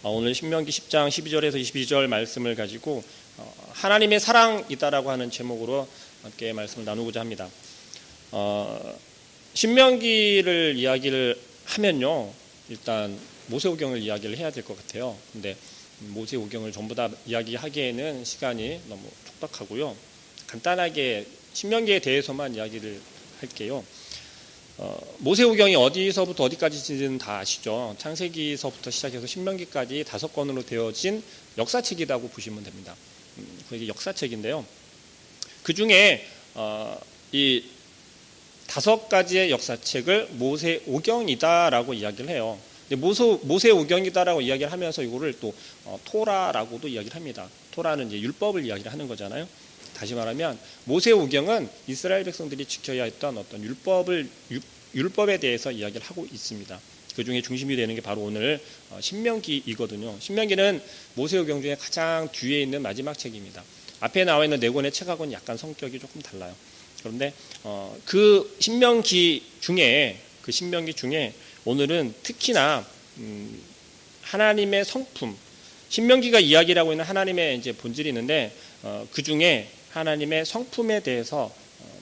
오늘 신명기 10장 12절에서 22절 말씀을 가지고 하나님의 사랑이다라고 하는 제목으로 함께 말씀을 나누고자 합니다. 신명기를 이야기를 하면요, 일단 모세오경을 이야기를 해야 될 것 같아요. 근데 모세오경을 전부 다 이야기하기에는 시간이 너무 촉박하고요. 간단하게 신명기에 대해서만 이야기를 할게요. 모세오경이 어디서부터 어디까지는 다 아시죠? 창세기서부터 시작해서 신명기까지 5권으로 되어진 역사책이라고 보시면 됩니다. 그게 역사책인데요. 그 중에 이 5가지의 역사책을 모세오경이다라고 이야기를 해요. 근데 모세오경이다라고 이야기를 하면서 이거를 또 토라라고도 이야기를 합니다. 토라는 이제 율법을 이야기를 하는 거잖아요. 다시 말하면 모세오경은 이스라엘 백성들이 지켜야 했던 어떤 율법에 대해서 이야기를 하고 있습니다. 그 중에 중심이 되는 게 바로 오늘 신명기이거든요. 신명기는 모세오경 중에 가장 뒤에 있는 마지막 책입니다. 앞에 나와 있는 4권의 책하고는 약간 성격이 조금 달라요. 그런데 그 신명기 중에 오늘은 특히나 하나님의 성품, 신명기가 이야기를 하고 있는 하나님의 이제 본질이 있는데 그 중에 하나님의 성품에 대해서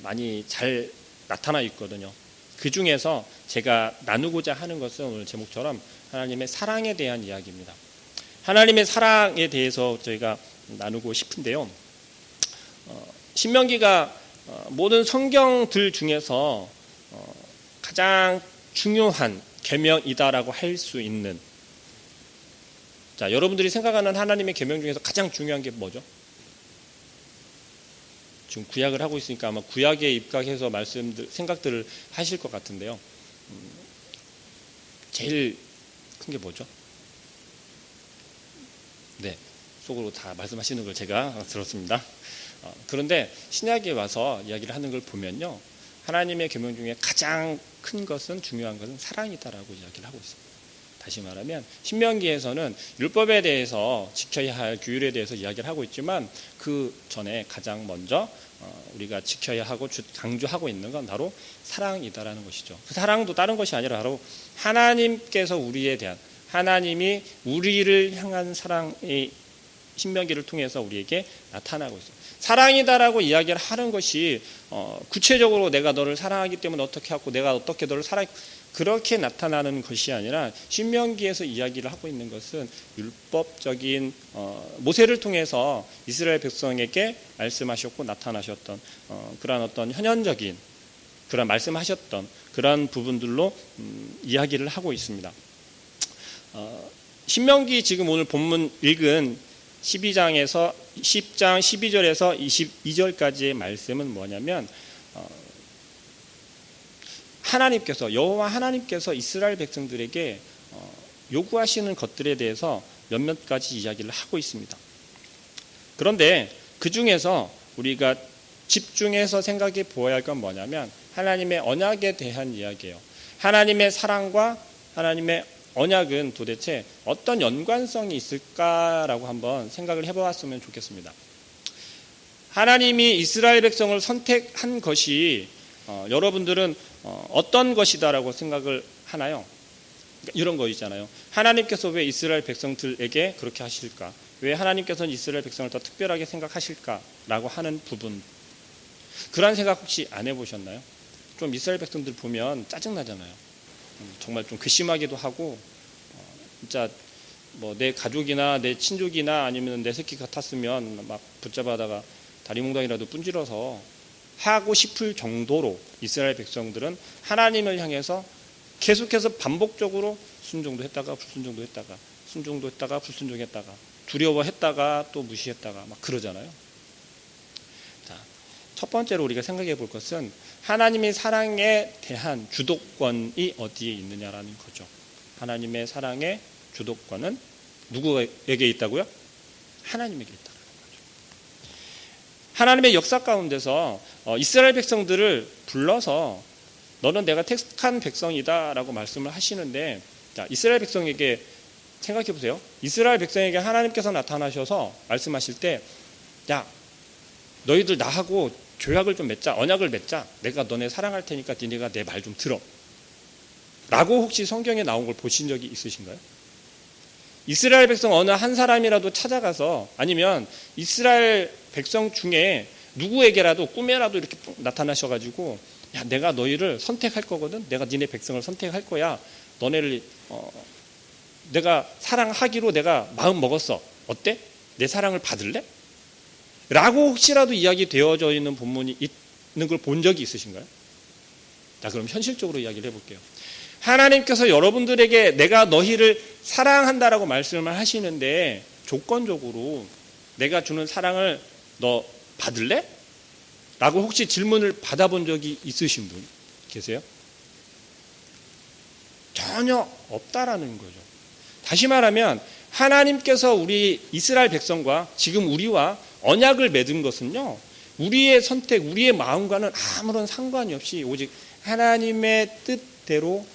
많이 잘 나타나 있거든요. 그 중에서 제가 나누고자 하는 것은 오늘 제목처럼 하나님의 사랑에 대한 이야기입니다. 하나님의 사랑에 대해서 저희가 나누고 싶은데요. 신명기가 모든 성경들 중에서 가장 중요한 계명이다라고 할 수 있는, 자, 여러분들이 생각하는 하나님의 계명 중에서 가장 중요한 게 뭐죠? 지금 구약을 하고 있으니까 아마 구약에 입각해서 생각들을 하실 것 같은데요. 제일 큰 게 뭐죠? 네, 속으로 다 말씀하시는 걸 제가 들었습니다. 그런데 신약에 와서 이야기를 하는 걸 보면요, 하나님의 계명 중에 가장 큰 것은, 중요한 것은 사랑이다라고 이야기를 하고 있습니다. 다시 말하면 신명기에서는 율법에 대해서 지켜야 할 규율에 대해서 이야기를 하고 있지만 그 전에 가장 먼저 우리가 지켜야 하고 강조하고 있는 건 바로 사랑이다라는 것이죠. 그 사랑도 다른 것이 아니라 바로 하나님께서 하나님이 우리를 향한 사랑이 신명기를 통해서 우리에게 나타나고 있어요. 사랑이다라고 이야기를 하는 것이 구체적으로 내가 너를 사랑하기 때문에 어떻게 하고 내가 어떻게 너를 그렇게 나타나는 것이 아니라 신명기에서 이야기를 하고 있는 것은 율법적인 모세를 통해서 이스라엘 백성에게 말씀하셨고 나타나셨던 그러한 어떤 현현적인 그런 말씀하셨던 그러한 부분들로 이야기를 하고 있습니다. 신명기 지금 오늘 본문 읽은 10장 12절에서 22절까지의 말씀은 뭐냐면 여호와 하나님께서 이스라엘 백성들에게 요구하시는 것들에 대해서 몇몇 가지 이야기를 하고 있습니다. 그런데 그 중에서 우리가 집중해서 생각해 보아야 할 건 뭐냐면 하나님의 언약에 대한 이야기예요. 하나님의 사랑과 하나님의 언약은 도대체 어떤 연관성이 있을까라고 한번 생각을 해보았으면 좋겠습니다. 하나님이 이스라엘 백성을 선택한 것이 여러분들은 어떤 것이다라고 생각을 하나요? 이런 거 있잖아요. 하나님께서 왜 이스라엘 백성들에게 그렇게 하실까? 왜 하나님께서는 이스라엘 백성을 더 특별하게 생각하실까라고 하는 부분, 그런 생각 혹시 안 해보셨나요? 좀 이스라엘 백성들 보면 짜증나잖아요. 정말 좀 괘씸하기도 하고 진짜 뭐 내 가족이나 내 친족이나 아니면 내 새끼 같았으면 막 붙잡아다가 다리 몽둥이라도 분질러서 하고 싶을 정도로 이스라엘 백성들은 하나님을 향해서 계속해서 반복적으로 순종도 했다가 불순종도 했다가 순종도 했다가 불순종했다가 두려워했다가 또 무시했다가 막 그러잖아요. 자, 첫 번째로 우리가 생각해 볼 것은 하나님의 사랑에 대한 주도권이 어디에 있느냐라는 거죠. 하나님의 사랑의 주도권은 누구에게 있다고요? 하나님에게 있다. 하나님의 역사 가운데서 이스라엘 백성들을 불러서 너는 내가 택한 백성이다 라고 말씀을 하시는데, 자, 이스라엘 백성에게 생각해 보세요. 이스라엘 백성에게 하나님께서 나타나셔서 말씀하실 때, 야, 너희들 나하고 조약을 좀 맺자, 언약을 맺자, 내가 너네 사랑할 테니까 니네가 내 말 좀 들어 라고 혹시 성경에 나온 걸 보신 적이 있으신가요? 이스라엘 백성 어느 한 사람이라도 찾아가서 아니면 이스라엘 백성 중에 누구에게라도 꿈에라도 이렇게 나타나셔가지고 야, 내가 너희를 선택할 거거든. 내가 니네 백성을 선택할 거야. 너네를 내가 사랑하기로 내가 마음 먹었어. 어때? 내 사랑을 받을래? 라고 혹시라도 이야기 되어져 있는 본문이 있는 걸 본 적이 있으신가요? 자, 그럼 현실적으로 이야기를 해볼게요. 하나님께서 여러분들에게 내가 너희를 사랑한다라고 말씀을 하시는데 조건적으로 내가 주는 사랑을 너 받을래? 라고 혹시 질문을 받아본 적이 있으신 분 계세요? 전혀 없다라는 거죠. 다시 말하면 하나님께서 우리 이스라엘 백성과 지금 우리와 언약을 맺은 것은요, 우리의 선택, 우리의 마음과는 아무런 상관이 없이 오직 하나님의 뜻대로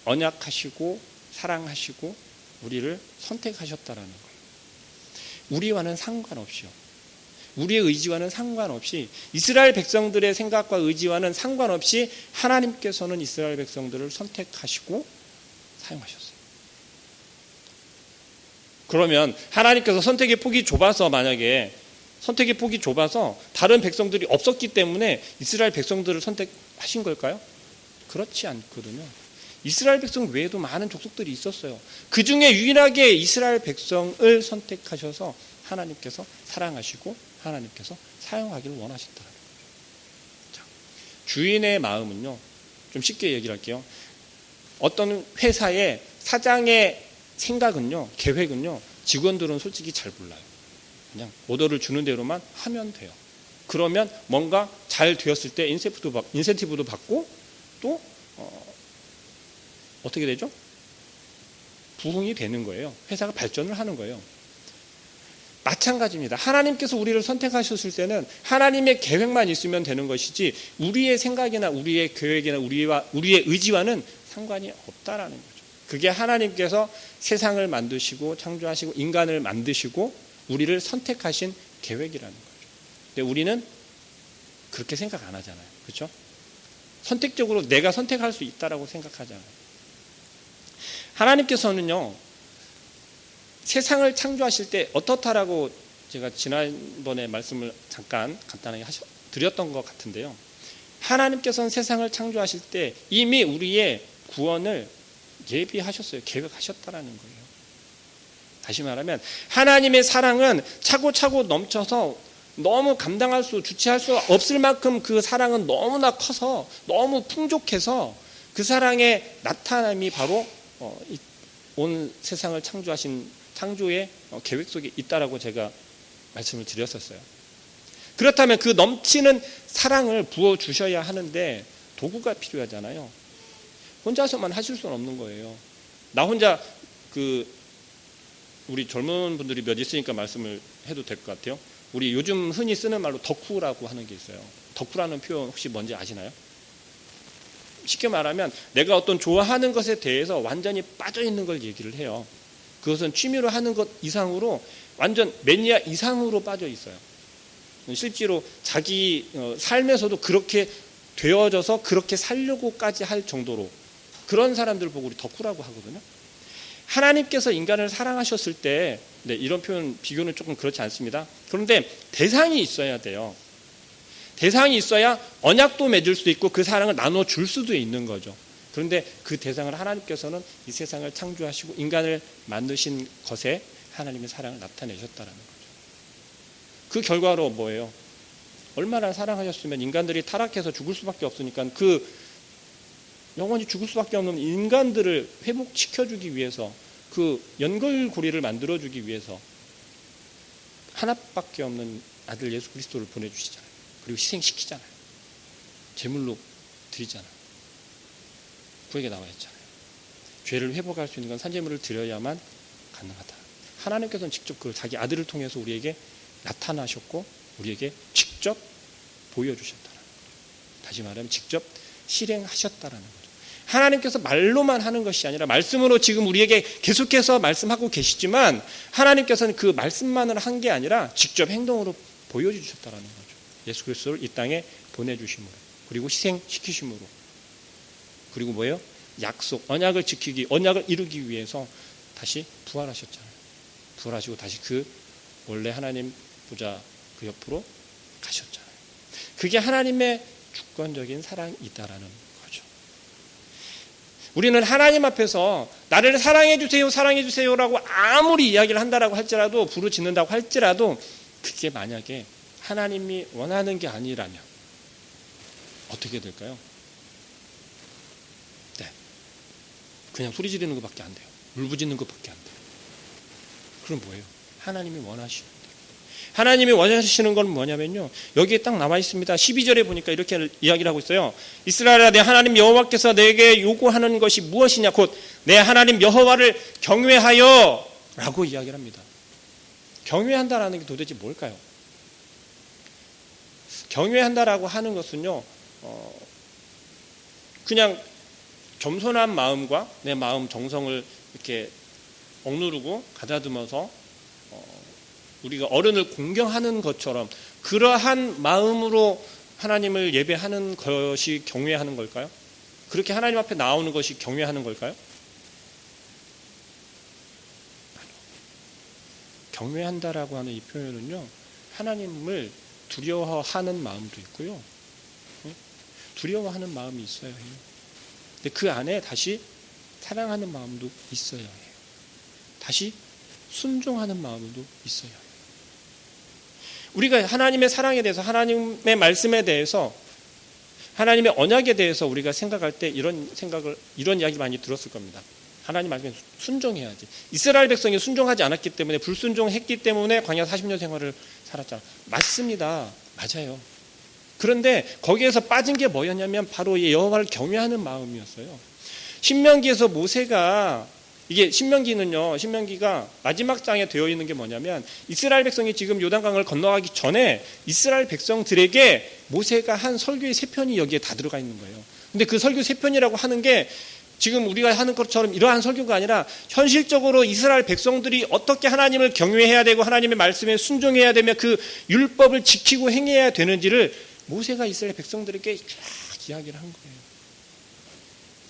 언약하시고 사랑하시고 우리를 선택하셨다라는 거예요. 우리와는 상관없이요. 우리의 의지와는 상관없이 이스라엘 백성들의 생각과 의지와는 상관없이 하나님께서는 이스라엘 백성들을 선택하시고 사용하셨어요. 그러면 하나님께서 선택의 폭이 좁아서 만약에 선택의 폭이 좁아서 다른 백성들이 없었기 때문에 이스라엘 백성들을 선택하신 걸까요? 그렇지 않거든요. 이스라엘 백성 외에도 많은 족속들이 있었어요. 그 중에 유일하게 이스라엘 백성을 선택하셔서 하나님께서 사랑하시고 하나님께서 사용하기를 원하셨다는 거예요. 자, 주인의 마음은요, 좀 쉽게 얘기를 할게요. 어떤 회사의 사장의 생각은요, 계획은요, 직원들은 솔직히 잘 몰라요. 그냥 오더를 주는 대로만 하면 돼요. 그러면 뭔가 잘 되었을 때 인센티브도 받고 또 어떻게 되죠? 부흥이 되는 거예요. 회사가 발전을 하는 거예요. 마찬가지입니다. 하나님께서 우리를 선택하셨을 때는 하나님의 계획만 있으면 되는 것이지 우리의 생각이나 우리의 계획이나 우리의 의지와는 상관이 없다라는 거죠. 그게 하나님께서 세상을 만드시고 창조하시고 인간을 만드시고 우리를 선택하신 계획이라는 거죠. 근데 우리는 그렇게 생각 안 하잖아요. 그렇죠? 선택적으로 내가 선택할 수 있다라고 생각하잖아요. 하나님께서는요, 세상을 창조하실 때 어떻다라고 제가 지난번에 말씀을 잠깐 간단하게 드렸던 것 같은데요. 하나님께서는 세상을 창조하실 때 이미 우리의 구원을 예비하셨어요. 계획하셨다라는 거예요. 다시 말하면 하나님의 사랑은 차고차고 넘쳐서 너무 주체할 수 없을 만큼 그 사랑은 너무나 커서 너무 풍족해서 그 사랑의 나타남이 바로 온 세상을 창조하신 창조의 계획 속에 있다라고 제가 말씀을 드렸었어요. 그렇다면 그 넘치는 사랑을 부어주셔야 하는데 도구가 필요하잖아요. 혼자서만 하실 수는 없는 거예요. 나 혼자 우리 젊은 분들이 몇 있으니까 말씀을 해도 될 것 같아요. 우리 요즘 흔히 쓰는 말로 덕후라고 하는 게 있어요. 덕후라는 표현 혹시 뭔지 아시나요? 쉽게 말하면 내가 어떤 좋아하는 것에 대해서 완전히 빠져있는 걸 얘기를 해요. 그것은 취미로 하는 것 이상으로 완전 매니아 이상으로 빠져 있어요. 실제로 자기 삶에서도 그렇게 되어져서 그렇게 살려고까지 할 정도로 그런 사람들 보고 우리 덕후라고 하거든요. 하나님께서 인간을 사랑하셨을 때 이런 표현 비교는 조금 그렇지 않습니다. 그런데 대상이 있어야 돼요. 대상이 있어야 언약도 맺을 수 있고 그 사랑을 나눠줄 수도 있는 거죠. 그런데 그 대상을 하나님께서는 이 세상을 창조하시고 인간을 만드신 것에 하나님의 사랑을 나타내셨다는 거죠. 그 결과로 뭐예요? 얼마나 사랑하셨으면 인간들이 타락해서 죽을 수밖에 없으니까 영원히 죽을 수밖에 없는 인간들을 회복시켜주기 위해서 그 연결고리를 만들어주기 위해서 하나밖에 없는 아들 예수 그리스도를 보내주시잖아요. 그리고 희생시키잖아요. 제물로 드리잖아요. 구약에 나와 있잖아요. 죄를 회복할 수 있는 건 산제물을 드려야만 가능하다. 하나님께서는 직접 그 자기 아들을 통해서 우리에게 나타나셨고 우리에게 직접 보여주셨다는 거죠. 다시 말하면 직접 실행하셨다라는 거죠. 하나님께서 말로만 하는 것이 아니라 말씀으로 지금 우리에게 계속해서 말씀하고 계시지만 하나님께서는 그 말씀만을 한 게 아니라 직접 행동으로 보여주셨다라는 거죠. 예수 그리스도를 이 땅에 보내주심으로 그리고 희생시키심으로 그리고 뭐예요? 약속, 언약을 지키기, 언약을 이루기 위해서 다시 부활하셨잖아요. 부활하시고 다시 그 원래 하나님 보좌 그 옆으로 가셨잖아요. 그게 하나님의 주권적인 사랑이다라는 거죠. 우리는 하나님 앞에서 나를 사랑해 주세요, 사랑해 주세요라고 아무리 이야기를 한다라고 할지라도 부르짖는다고 할지라도 그게 만약에 하나님이 원하는 게 아니라면 어떻게 될까요? 네, 그냥 소리 지르는 것밖에 안 돼요. 울부짖는 것밖에 안 돼요. 그럼 뭐예요? 하나님이 원하시는 대로. 하나님이 원하시는 건 뭐냐면요, 여기에 딱 나와 있습니다. 12절에 보니까 이렇게 이야기를 하고 있어요. 이스라엘아, 내 하나님 여호와께서 내게 요구하는 것이 무엇이냐, 곧 내 하나님 여호와를 경외하여 라고 이야기를 합니다. 경외한다라는 게 도대체 뭘까요? 경외한다라고 하는 것은요, 그냥 겸손한 마음과 내 마음 정성을 이렇게 억누르고 가다듬어서 우리가 어른을 공경하는 것처럼 그러한 마음으로 하나님을 예배하는 것이 경외하는 걸까요? 그렇게 하나님 앞에 나오는 것이 경외하는 걸까요? 경외한다라고 하는 이 표현은요, 하나님을 두려워하는 마음도 있고요, 두려워하는 마음이 있어야 해요. 근데 그 안에 다시 사랑하는 마음도 있어야 해요. 다시 순종하는 마음도 있어야 해요. 우리가 하나님의 사랑에 대해서, 하나님의 말씀에 대해서, 하나님의 언약에 대해서 우리가 생각할 때 이런 이야기 많이 들었을 겁니다. 하나님 말씀에 순종해야지. 이스라엘 백성이 순종하지 않았기 때문에, 불순종했기 때문에 광야 40년 생활을 살았잖아. 맞습니다. 맞아요. 그런데 거기에서 빠진 게 뭐였냐면 바로 이 여호와를 경외하는 마음이었어요. 신명기에서 모세가, 이게 신명기가 마지막 장에 되어 있는 게 뭐냐면, 이스라엘 백성이 지금 요단강을 건너가기 전에 이스라엘 백성들에게 모세가 한 설교의 3편이 여기에 다 들어가 있는 거예요. 근데 그 설교 3편이라고 하는 게 지금 우리가 하는 것처럼 이러한 설교가 아니라 현실적으로 이스라엘 백성들이 어떻게 하나님을 경외해야 되고 하나님의 말씀에 순종해야 되며 그 율법을 지키고 행해야 되는지를 모세가 이스라엘 백성들에게 쫙 이야기를 한 거예요.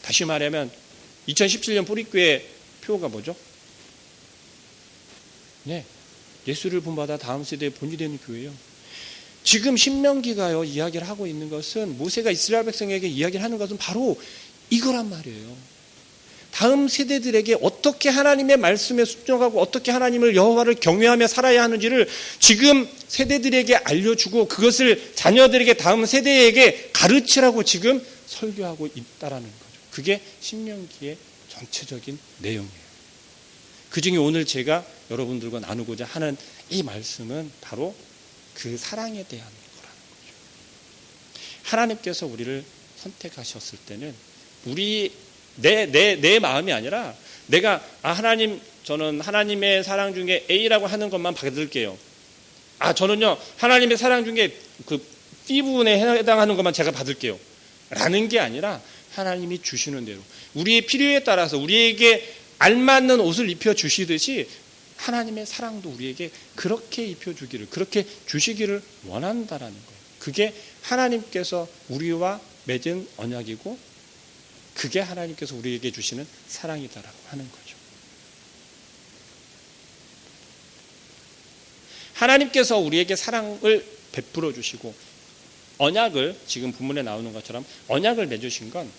다시 말하면 2017년 뿌리교회 표가 뭐죠? 네, 예수를 본받아 다음 세대의 본이 되는 교회예요. 지금 신명기가요 이야기를 하고 있는 것은, 모세가 이스라엘 백성에게 이야기를 하는 것은 바로 이거란 말이에요. 다음 세대들에게 어떻게 하나님의 말씀에 순종하고 어떻게 하나님을 여호와를 경외하며 살아야 하는지를 지금 세대들에게 알려주고 그것을 자녀들에게, 다음 세대에게 가르치라고 지금 설교하고 있다라는 거죠. 그게 신명기의 전체적인 내용이에요. 그중에 오늘 제가 여러분들과 나누고자 하는 이 말씀은 바로 그 사랑에 대한 거라는 거죠. 하나님께서 우리를 선택하셨을 때는 내 마음이 아니라 내가 하나님, 저는 하나님의 사랑 중에 A라고 하는 것만 받을게요. 저는요 하나님의 사랑 중에 그 B 부분에 해당하는 것만 제가 받을게요 라는 게 아니라, 하나님이 주시는 대로 우리의 필요에 따라서 우리에게 알맞는 옷을 입혀주시듯이 하나님의 사랑도 우리에게 그렇게 입혀주기를, 그렇게 주시기를 원한다라는 거예요. 그게 하나님께서 우리와 맺은 언약이고, 그게 하나님께서 우리에게 주시는 사랑이다라고 하는 거죠. 하나님께서 우리에게 사랑을 베풀어 주시고 언약을, 지금 본문에 나오는 것처럼 언약을 맺으신 건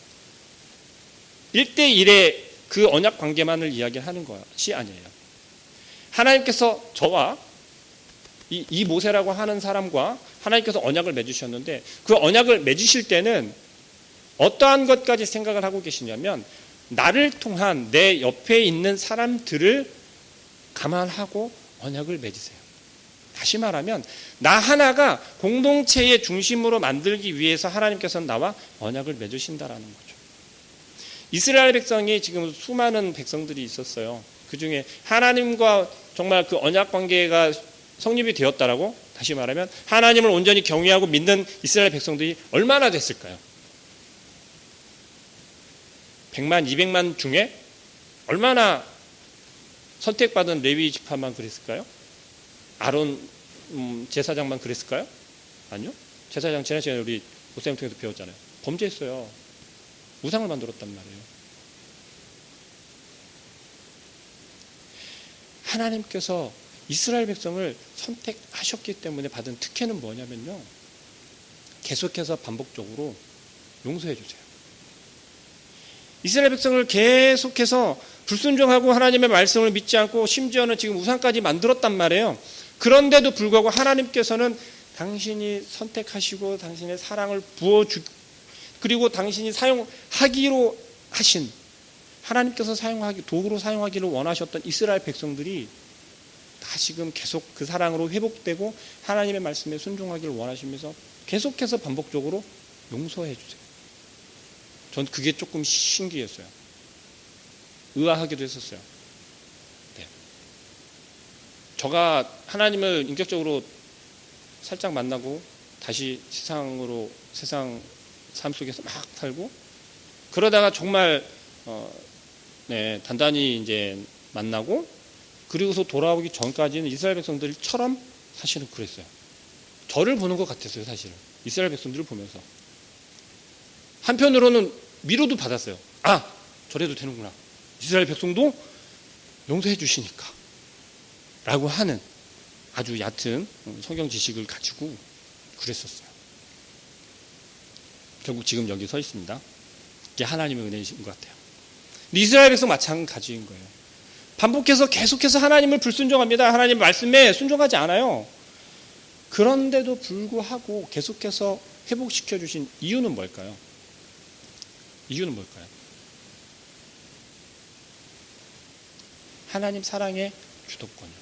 1대1의 그 언약 관계만을 이야기하는 것이 아니에요. 하나님께서 저와 이 모세라고 하는 사람과 하나님께서 언약을 맺으셨는데, 그 언약을 맺으실 때는 어떠한 것까지 생각을 하고 계시냐면, 나를 통한 내 옆에 있는 사람들을 감안하고 언약을 맺으세요. 다시 말하면 나 하나가 공동체의 중심으로 만들기 위해서 하나님께서는 나와 언약을 맺으신다라는 거죠. 이스라엘 백성이 지금 수많은 백성들이 있었어요. 그 중에 하나님과 정말 그 언약 관계가 성립이 되었다라고, 다시 말하면 하나님을 온전히 경외하고 믿는 이스라엘 백성들이 얼마나 됐을까요? 100만, 200만 중에 얼마나 선택받은 레위 지파만 그랬을까요? 아론 제사장만 그랬을까요? 아니요. 제사장 지난 시간에 우리 목사님 통해서 배웠잖아요. 범죄했어요. 우상을 만들었단 말이에요. 하나님께서 이스라엘 백성을 선택하셨기 때문에 받은 특혜는 뭐냐면요, 계속해서 반복적으로 용서해 주세요. 이스라엘 백성을 계속해서 불순종하고 하나님의 말씀을 믿지 않고 심지어는 지금 우상까지 만들었단 말이에요. 그런데도 불구하고 하나님께서는 당신이 선택하시고 당신의 사랑을 부어주, 그리고 당신이 사용하기로 하신, 하나님께서 도구로 사용하기를 원하셨던 이스라엘 백성들이 다시금 계속 그 사랑으로 회복되고 하나님의 말씀에 순종하기를 원하시면서 계속해서 반복적으로 용서해 주세요. 전 그게 조금 신기했어요. 의아하기도 했었어요. 네. 저가 하나님을 인격적으로 살짝 만나고 다시 세상 삶 속에서 막 살고 그러다가 정말 단단히 이제 만나고 그리고서 돌아오기 전까지는 이스라엘 백성들처럼 사실은 그랬어요. 저를 보는 것 같았어요. 사실은 이스라엘 백성들을 보면서 한편으로는 위로도 받았어요. 아, 저래도 되는구나. 이스라엘 백성도 용서해 주시니까 라고 하는 아주 얕은 성경 지식을 가지고 그랬었어요. 결국 지금 여기 서 있습니다. 이게 하나님의 은혜이신 것 같아요. 근데 이스라엘 백성 마찬가지인 거예요. 반복해서 계속해서 하나님을 불순종합니다. 하나님 말씀에 순종하지 않아요. 그런데도 불구하고 계속해서 회복시켜 주신 이유는 뭘까요? 이유는 뭘까요? 하나님 사랑의 주도권이요.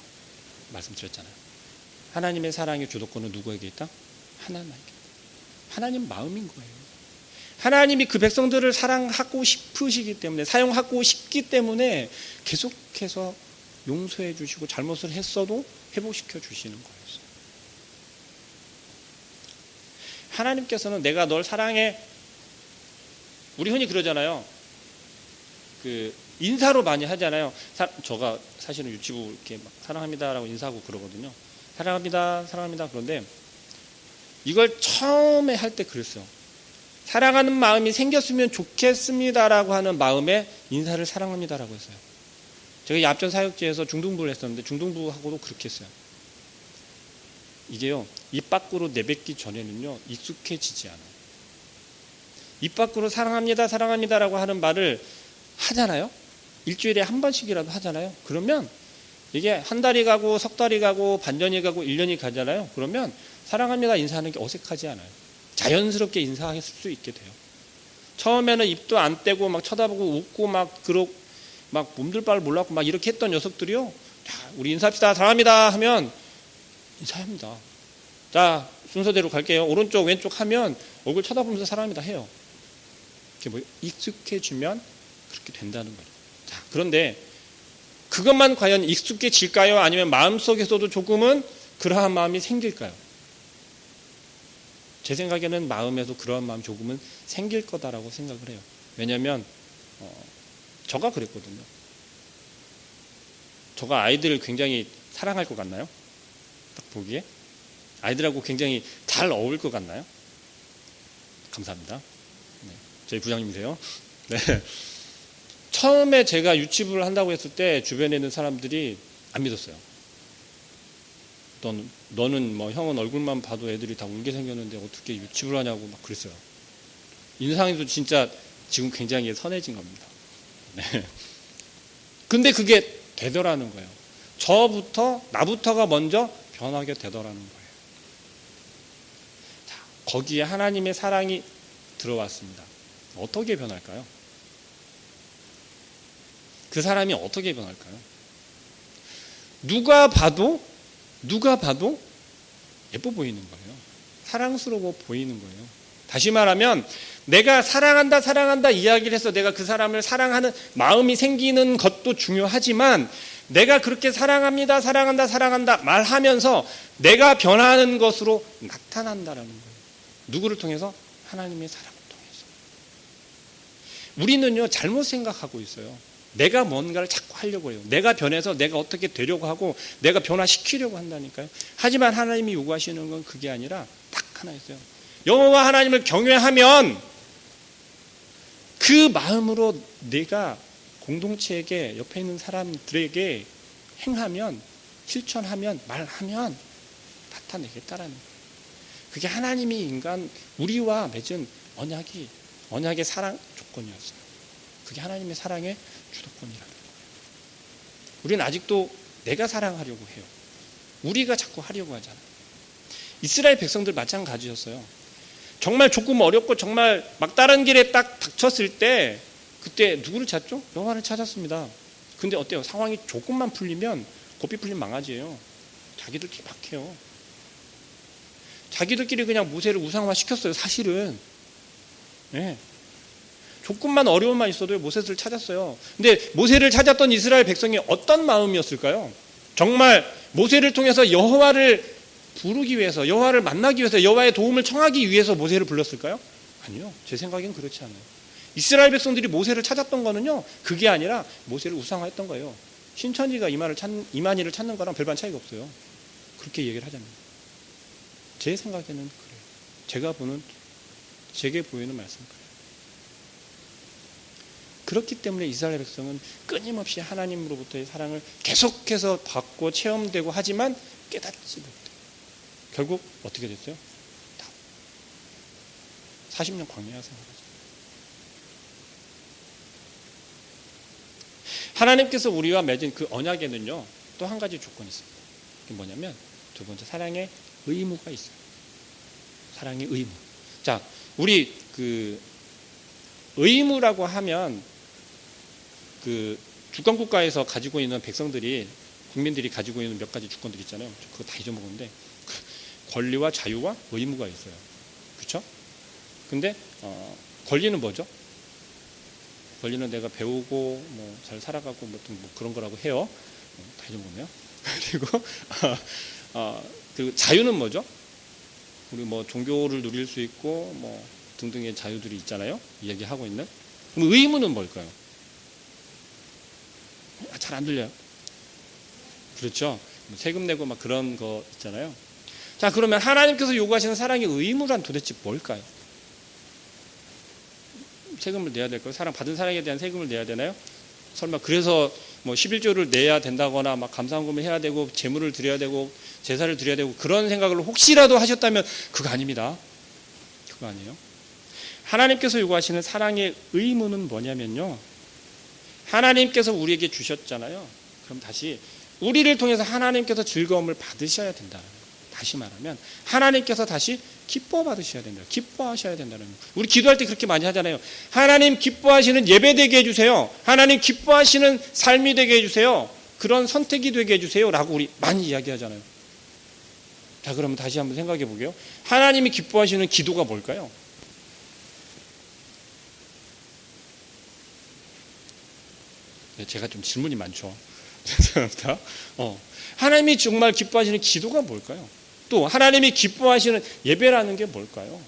말씀드렸잖아요. 하나님의 사랑의 주도권은 누구에게 있다? 하나님에게. 하나님 마음인 거예요. 하나님이 그 백성들을 사랑하고 싶으시기 때문에, 사용하고 싶기 때문에 계속해서 용서해 주시고 잘못을 했어도 회복시켜 주시는 거였어요. 하나님께서는 내가 널 사랑해, 우리 흔히 그러잖아요. 인사로 많이 하잖아요. 저가 사실은 유치부 이렇게 막 사랑합니다라고 인사하고 그러거든요. 사랑합니다, 사랑합니다. 그런데 이걸 처음에 할 때 그랬어요. 사랑하는 마음이 생겼으면 좋겠습니다라고 하는 마음에 인사를 사랑합니다라고 했어요. 제가 이 앞전 사역지에서 중등부를 했었는데 중등부하고도 그렇게 했어요. 이게요, 입 밖으로 내뱉기 전에는요 익숙해지지 않아요. 입 밖으로 사랑합니다, 사랑합니다라고 하는 말을 하잖아요. 일주일에 한 번씩이라도 하잖아요. 그러면 이게 한 달이 가고 석 달이 가고 반년이 가고 1년이 가잖아요. 그러면 사랑합니다 인사하는 게 어색하지 않아요. 자연스럽게 인사할 수 있게 돼요. 처음에는 입도 안 떼고 막 쳐다보고 웃고 막 몸둘 바를 몰랐고 막 이렇게 했던 녀석들이요, 자, 우리 인사합시다, 사랑합니다 하면 인사합니다. 자, 순서대로 갈게요. 오른쪽 왼쪽 하면 얼굴 쳐다보면서 사랑합니다 해요. 이렇게 익숙해지면 그렇게 된다는 거예요. 자, 그런데 그것만 과연 익숙해질까요? 아니면 마음속에서도 조금은 그러한 마음이 생길까요? 제 생각에는 마음에도 그러한 마음 조금은 생길 거다라고 생각을 해요. 왜냐하면 저가 그랬거든요. 저가 아이들을 굉장히 사랑할 것 같나요? 딱 보기에 아이들하고 굉장히 잘 어울릴 것 같나요? 감사합니다. 네, 저희 부장님이세요. 네. 처음에 제가 유치부를 한다고 했을 때 주변에 있는 사람들이 안 믿었어요. 너는 뭐 형은 얼굴만 봐도 애들이 다 울게 생겼는데 어떻게 유치부를 하냐고 막 그랬어요. 인상도 진짜 지금 굉장히 선해진 겁니다. 네. 근데 그게 되더라는 거예요. 나부터가 먼저 변하게 되더라는 거예요. 자, 거기에 하나님의 사랑이 들어왔습니다. 어떻게 변할까요? 그 사람이 어떻게 변할까요? 누가 봐도 예뻐 보이는 거예요. 사랑스러워 보이는 거예요. 다시 말하면 내가 사랑한다 이야기를 해서 내가 그 사람을 사랑하는 마음이 생기는 것도 중요하지만 내가 그렇게 사랑합니다 말하면서 내가 변하는 것으로 나타난다라는 거예요. 누구를 통해서? 하나님의 사랑을 통해서. 우리는요 잘못 생각하고 있어요. 내가 뭔가를 자꾸 하려고 해요. 내가 변해서 내가 어떻게 되려고 하고 내가 변화시키려고 한다니까요. 하지만 하나님이 요구하시는 건 그게 아니라 딱 하나 있어요. 여호와 하나님을 경외하면 그 마음으로 내가 공동체에게 옆에 있는 사람들에게 행하면, 실천하면, 말하면 나타내겠다라는 거예요. 그게 하나님이 인간 우리와 맺은 언약의 사랑 조건이었어요. 그게 하나님의 사랑의 주도권이라는 거예요. 우리는 아직도 내가 사랑하려고 해요. 우리가 자꾸 하려고 하잖아요. 이스라엘 백성들 마찬가지였어요. 정말 조금 어렵고 정말 막다른 길에 딱 닥쳤을 때 그때 누구를 찾죠? 여호와를 찾았습니다. 근데 어때요? 상황이 조금만 풀리면 고삐 풀린 망아지예요. 자기들끼리 막 해요. 자기들끼리 그냥 모세를 우상화 시켰어요. 사실은. 네. 조금만 어려움만 있어도 모세를 찾았어요. 근데 모세를 찾았던 이스라엘 백성이 어떤 마음이었을까요? 정말 모세를 통해서 여호와를 부르기 위해서, 여호와를 만나기 위해서, 여호와의 도움을 청하기 위해서 모세를 불렀을까요? 아니요. 제 생각엔 그렇지 않아요. 이스라엘 백성들이 모세를 찾았던 거는요, 그게 아니라 모세를 우상화했던 거예요. 신천지가 이만희를 찾는 거랑 별반 차이가 없어요. 그렇게 얘기를 하잖아요. 제 생각에는 그래요. 제게 보이는 말씀은 그래요. 그렇기 때문에 이스라엘 백성은 끊임없이 하나님으로부터의 사랑을 계속해서 받고 체험되고 하지만 깨닫지 못해요. 결국 어떻게 됐어요? 40년 광야 생활하죠. 하나님께서 우리와 맺은 그 언약에는요, 또 한 가지 조건이 있습니다. 그게 뭐냐면, 두 번째, 사랑의 의무가 있어요. 사랑의 의무. 자, 우리 의무라고 하면 주권국가에서 가지고 있는 국민들이 가지고 있는 몇 가지 주권들 있잖아요. 그거 다 잊어먹었는데, 권리와 자유와 의무가 있어요. 그렇죠? 근데 권리는 뭐죠? 권리는 내가 배우고 잘 살아가고 뭐 그런 거라고 해요. 다 잊어먹네요. 그리고 자유는 뭐죠? 우리 종교를 누릴 수 있고 등등의 자유들이 있잖아요. 이야기하고 있는. 그럼 의무는 뭘까요? 잘 안 들려요. 그렇죠. 세금 내고 그런 거 있잖아요. 자, 그러면 하나님께서 요구하시는 사랑의 의무란 도대체 뭘까요? 세금을 내야 될까요? 받은 사랑에 대한 세금을 내야 되나요? 설마 그래서 11조를 내야 된다거나 감사헌금을 해야 되고 제물을 드려야 되고 제사를 드려야 되고 그런 생각을 혹시라도 하셨다면 그거 아닙니다. 그거 아니에요. 하나님께서 요구하시는 사랑의 의무는 뭐냐면요, 하나님께서 우리에게 주셨잖아요. 그럼 다시 우리를 통해서 하나님께서 즐거움을 받으셔야 된다. 다시 말하면 하나님께서 다시 기뻐 받으셔야 된다. 기뻐하셔야 된다는 거예요. 우리 기도할 때 그렇게 많이 하잖아요. 하나님 기뻐하시는 예배 되게 해주세요. 하나님 기뻐하시는 삶이 되게 해주세요. 그런 선택이 되게 해주세요. 라고 우리 많이 이야기하잖아요. 자, 그러면 다시 한번 생각해 보게요. 하나님이 기뻐하시는 기도가 뭘까요? 제가 좀 질문이 많죠. 죄송합니다. 하나님이 정말 기뻐하시는 기도가 뭘까요? 또 하나님이 기뻐하시는 예배라는 게 뭘까요?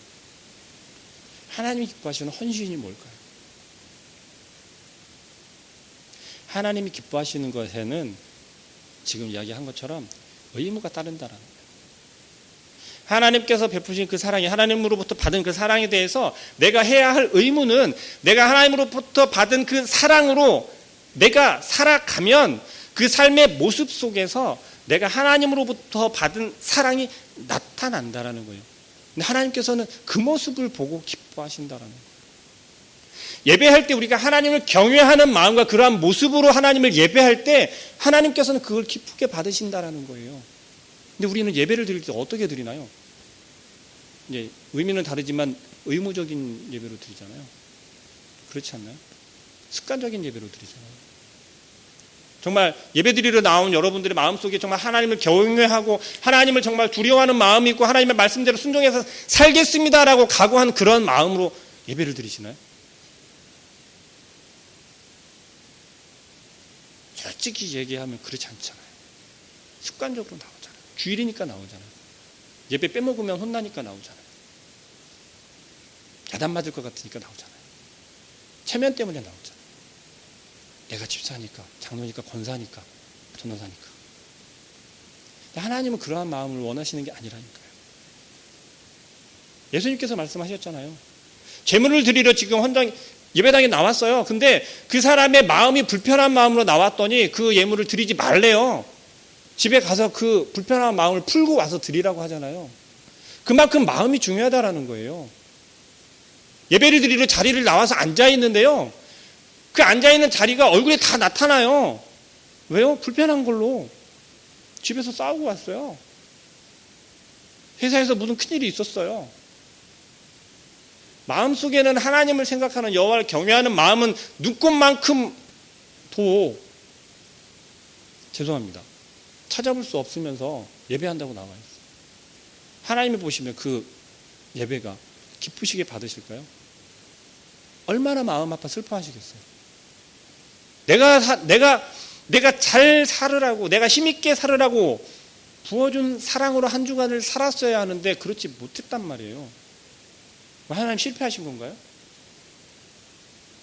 하나님이 기뻐하시는 헌신이 뭘까요? 하나님이 기뻐하시는 것에는 지금 이야기한 것처럼 의무가 따른다라는 거예요. 하나님께서 베푸신 그 사랑이, 하나님으로부터 받은 그 사랑에 대해서 내가 해야 할 의무는 내가 하나님으로부터 받은 그 사랑으로 내가 살아가면 그 삶의 모습 속에서 내가 하나님으로부터 받은 사랑이 나타난다라는 거예요. 근데 하나님께서는 그 모습을 보고 기뻐하신다라는 거예요. 예배할 때 우리가 하나님을 경외하는 마음과 그러한 모습으로 하나님을 예배할 때 하나님께서는 그걸 기쁘게 받으신다라는 거예요. 근데 우리는 예배를 드릴 때 어떻게 드리나요? 이제 의미는 다르지만 의무적인 예배로 드리잖아요. 그렇지 않나요? 습관적인 예배로 드리잖아요. 정말 예배드리러 나온 여러분들의 마음속에 정말 하나님을 경외하고 하나님을 정말 두려워하는 마음이 있고 하나님의 말씀대로 순종해서 살겠습니다라고 각오한 그런 마음으로 예배를 드리시나요? 솔직히 얘기하면 그렇지 않잖아요. 습관적으로 나오잖아요. 주일이니까 나오잖아요. 예배 빼먹으면 혼나니까 나오잖아요. 야단 맞을 것 같으니까 나오잖아요. 체면 때문에 나오잖아요. 내가 집사니까, 장로니까, 권사니까, 전도사니까. 하나님은 그러한 마음을 원하시는 게 아니라니까요. 예수님께서 말씀하셨잖아요. 제물을 드리러 지금 예배당에 나왔어요. 근데 그 사람의 마음이 불편한 마음으로 나왔더니 그 예물을 드리지 말래요. 집에 가서 그 불편한 마음을 풀고 와서 드리라고 하잖아요. 그만큼 마음이 중요하다라는 거예요. 예배를 드리러 자리를 나와서 앉아 있는데요. 그 앉아 있는 자리가 얼굴에 다 나타나요. 왜요? 불편한 걸로. 집에서 싸우고 왔어요. 회사에서 무슨 큰일이 있었어요. 마음속에는 하나님을 생각하는 여호와를 경외하는 마음은 눈꽃만큼 도 죄송합니다. 찾아볼 수 없으면서 예배한다고 나와 있어요. 하나님이 보시면 그 예배가 기쁘시게 받으실까요? 얼마나 마음 아파 슬퍼하시겠어요. 내가 잘 살으라고, 내가 힘있게 살으라고 부어준 사랑으로 한 주간을 살았어야 하는데 그렇지 못했단 말이에요. 하나님 실패하신 건가요?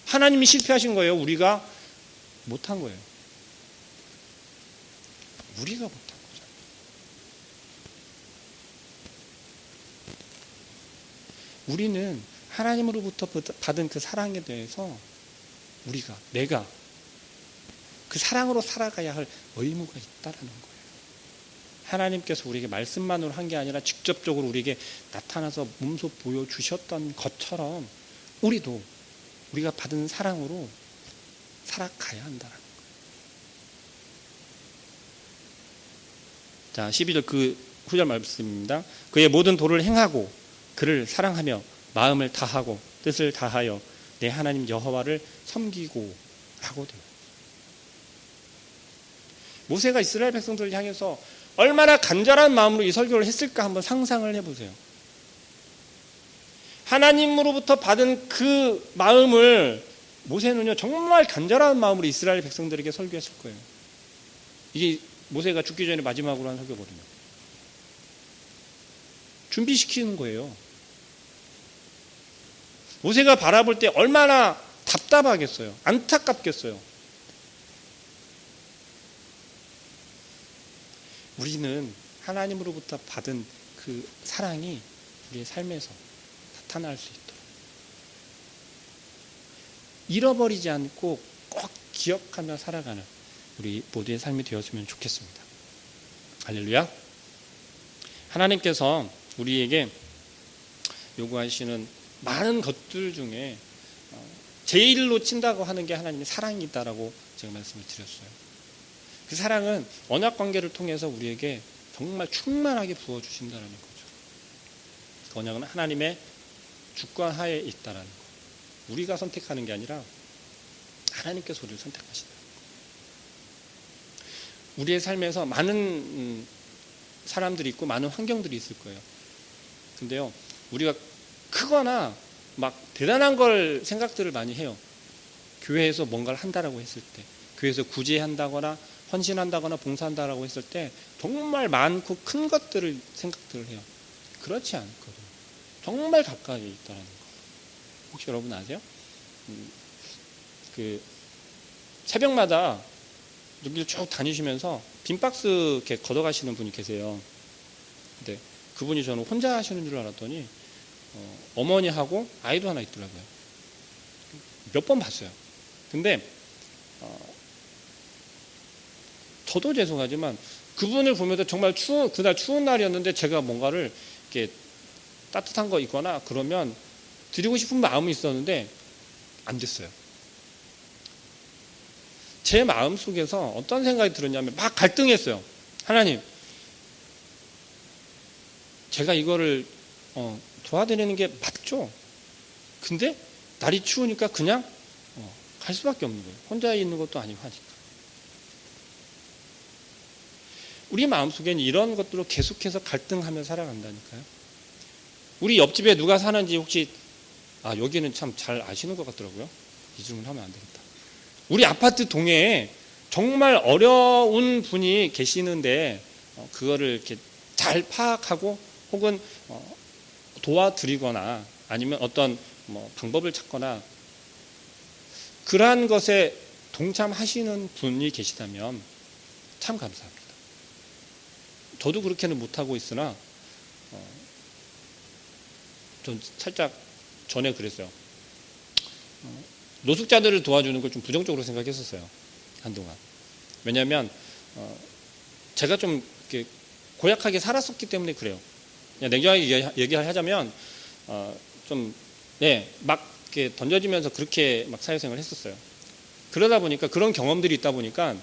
하나님이 실패하신 거예요? 우리가 못한 거예요? 우리가 못한 거죠. 우리는 하나님으로부터 받은 그 사랑에 대해서 내가 그 사랑으로 살아가야 할 의무가 있다라는 거예요. 하나님께서 우리에게 말씀만으로 한 게 아니라 직접적으로 우리에게 나타나서 몸소 보여주셨던 것처럼 우리가 받은 사랑으로 살아가야 한다는 거예요. 자, 12절 그 후절 말씀입니다. 그의 모든 도를 행하고 그를 사랑하며 마음을 다하고 뜻을 다하여 내 하나님 여호와를 섬기고 라고 돼요. 모세가 이스라엘 백성들을 향해서 얼마나 간절한 마음으로 이 설교를 했을까 한번 상상을 해보세요. 하나님으로부터 받은 그 마음을 모세는요 정말 간절한 마음으로 이스라엘 백성들에게 설교했을 거예요. 이게 모세가 죽기 전에 마지막으로 한 설교거든요. 준비시키는 거예요. 모세가 바라볼 때 얼마나 답답하겠어요. 안타깝겠어요. 우리는 하나님으로부터 받은 그 사랑이 우리의 삶에서 나타날 수 있도록 잃어버리지 않고 꼭 기억하며 살아가는 우리 모두의 삶이 되었으면 좋겠습니다. 할렐루야. 하나님께서 우리에게 요구하시는 많은 것들 중에 제일로 친다고 하는 게 하나님의 사랑이다라고 제가 말씀을 드렸어요. 그 사랑은 언약 관계를 통해서 우리에게 정말 충만하게 부어주신다는 거죠. 그 언약은 하나님의 주권 하에 있다는 거. 우리가 선택하는 게 아니라 하나님께서 우리를 선택하시다. 우리의 삶에서 많은 사람들이 있고 많은 환경들이 있을 거예요. 근데요, 우리가 크거나 막 대단한 걸 생각들을 많이 해요. 교회에서 뭔가를 한다라고 했을 때, 교회에서 구제한다거나 헌신한다거나 봉사한다라고 했을 때 정말 많고 큰 것들을 생각들을 해요. 그렇지 않거든요. 정말 가까이 있다는 거. 혹시 여러분 아세요? 그 새벽마다 여기를 쭉 다니시면서 빈박스 이렇게 걷어가시는 분이 계세요. 근데 그분이 저는 혼자 하시는 줄 알았더니 어머니하고 아이도 하나 있더라고요. 몇 번 봤어요. 근데 저도 죄송하지만 그분을 보면서 정말 그날 추운 날이었는데 제가 뭔가를 이렇게 따뜻한 거 있거나 그러면 드리고 싶은 마음이 있었는데 안 됐어요. 제 마음 속에서 어떤 생각이 들었냐면 막 갈등했어요. 하나님, 제가 이거를 도와드리는 게 맞죠? 근데 날이 추우니까 그냥 갈 수밖에 없는 거예요. 혼자 있는 것도 아니고 하니까. 우리 마음속에는 이런 것들로 계속해서 갈등하며 살아간다니까요. 우리 옆집에 누가 사는지 혹시 여기는 참 잘 아시는 것 같더라고요. 이 질문 하면 안 되겠다. 우리 아파트 동네에 정말 어려운 분이 계시는데 그거를 이렇게 잘 파악하고 혹은 도와드리거나 아니면 어떤 방법을 찾거나 그러한 것에 동참하시는 분이 계시다면 참 감사합니다. 저도 그렇게는 못하고 있으나 전 살짝 전에 그랬어요. 노숙자들을 도와주는 걸 좀 부정적으로 생각했었어요. 한동안. 왜냐하면 제가 좀 이렇게 고약하게 살았었기 때문에 그래요. 그냥 냉정하게 얘기하자면 막 이렇게 던져지면서 그렇게 막 사회생활을 했었어요. 그러다 보니까 그런 경험들이 있다 보니까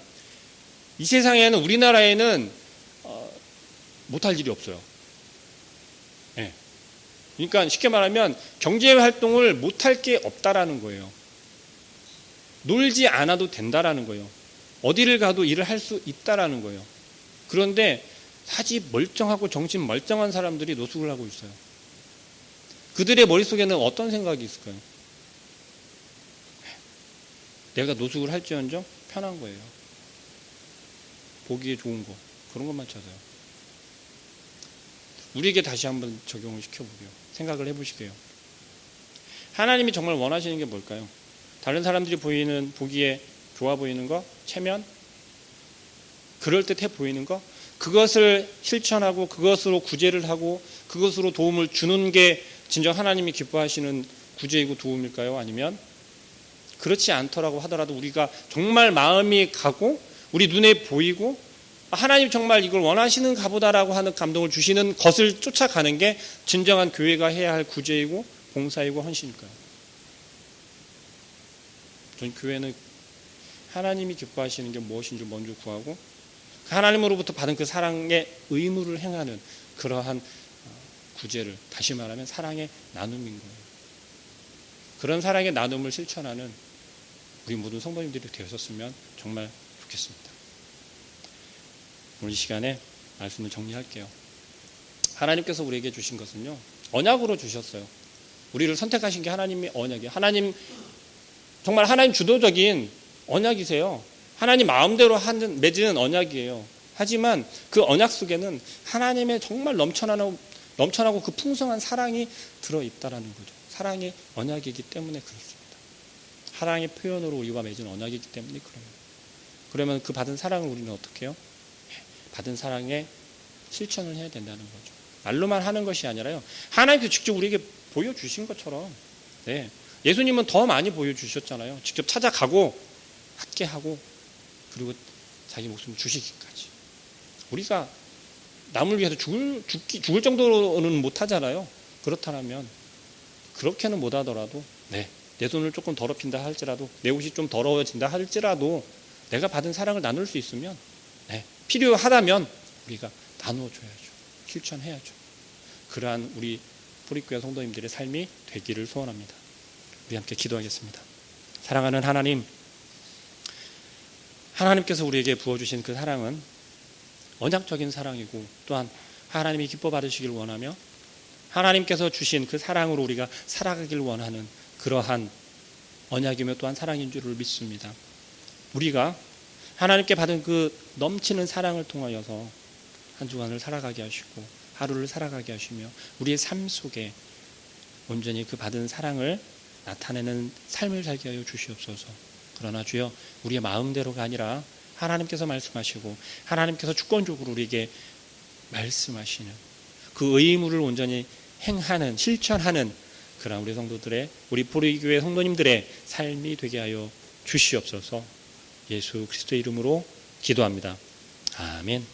이 세상에는 우리나라에는 못할 일이 없어요. 네. 그러니까 쉽게 말하면 경제활동을 못할 게 없다라는 거예요. 놀지 않아도 된다라는 거예요. 어디를 가도 일을 할 수 있다라는 거예요. 그런데 사지 멀쩡하고 정신 멀쩡한 사람들이 노숙을 하고 있어요. 그들의 머릿속에는 어떤 생각이 있을까요? 내가 노숙을 할지언정 편한 거예요. 보기에 좋은 거, 그런 것만 찾아요. 우리에게 다시 한번 적용을 시켜보게요. 생각을 해보시게요. 하나님이 정말 원하시는 게 뭘까요? 다른 사람들이 보기에 좋아 보이는 거, 체면, 그럴듯해 보이는 거, 그것을 실천하고 그것으로 구제를 하고 그것으로 도움을 주는 게 진정 하나님이 기뻐하시는 구제이고 도움일까요? 아니면 그렇지 않더라고 하더라도 우리가 정말 마음이 가고 우리 눈에 보이고 하나님 정말 이걸 원하시는 가보다라고 하는 감동을 주시는 것을 쫓아가는 게 진정한 교회가 해야 할 구제이고 봉사이고 헌신일까요? 전 교회는 하나님이 기뻐하시는 게 무엇인지 먼저 구하고 하나님으로부터 받은 그 사랑의 의무를 행하는 그러한 구제를, 다시 말하면 사랑의 나눔인 거예요. 그런 사랑의 나눔을 실천하는 우리 모든 성도님들이 되었으면 정말 좋겠습니다. 오늘 이 시간에 말씀을 정리할게요. 하나님께서 우리에게 주신 것은요, 언약으로 주셨어요. 우리를 선택하신 게 하나님의 언약이에요. 정말 하나님 주도적인 언약이세요. 하나님 마음대로 맺은 언약이에요. 하지만 그 언약 속에는 하나님의 정말 넘쳐나고 그 풍성한 사랑이 들어있다라는 거죠. 사랑의 언약이기 때문에 그렇습니다. 사랑의 표현으로 우리와 맺은 언약이기 때문에 그럽니다. 그러면 그 받은 사랑을 우리는 어떻게 해요? 받은 사랑에 실천을 해야 된다는 거죠. 말로만 하는 것이 아니라요. 하나님께서 직접 우리에게 보여주신 것처럼, 예수님은 더 많이 보여주셨잖아요. 직접 찾아가고 함께하고 그리고 자기 목숨을 주시기까지. 우리가 남을 위해서 죽을 정도로는 못하잖아요. 그렇다면 그렇게는 못하더라도 내 손을 조금 더럽힌다 할지라도 내 옷이 좀 더러워진다 할지라도 내가 받은 사랑을 나눌 수 있으면 필요하다면 우리가 나누어줘야죠. 실천해야죠. 그러한 우리 포리교회 성도님들의 삶이 되기를 소원합니다. 우리 함께 기도하겠습니다. 사랑하는 하나님, 하나님께서 우리에게 부어주신 그 사랑은 언약적인 사랑이고 또한 하나님이 기뻐 받으시길 원하며 하나님께서 주신 그 사랑으로 우리가 살아가길 원하는 그러한 언약이며 또한 사랑인 줄을 믿습니다. 우리가 하나님께 받은 그 넘치는 사랑을 통하여서 한 주간을 살아가게 하시고 하루를 살아가게 하시며 우리의 삶 속에 온전히 그 받은 사랑을 나타내는 삶을 살게 하여 주시옵소서. 그러나 주여, 우리의 마음대로가 아니라 하나님께서 말씀하시고 하나님께서 주권적으로 우리에게 말씀하시는 그 의무를 온전히 행하는, 실천하는 그런 우리 성도들의, 우리 포리교회 성도님들의 삶이 되게 하여 주시옵소서. 예수 그리스도의 이름으로 기도합니다. 아멘.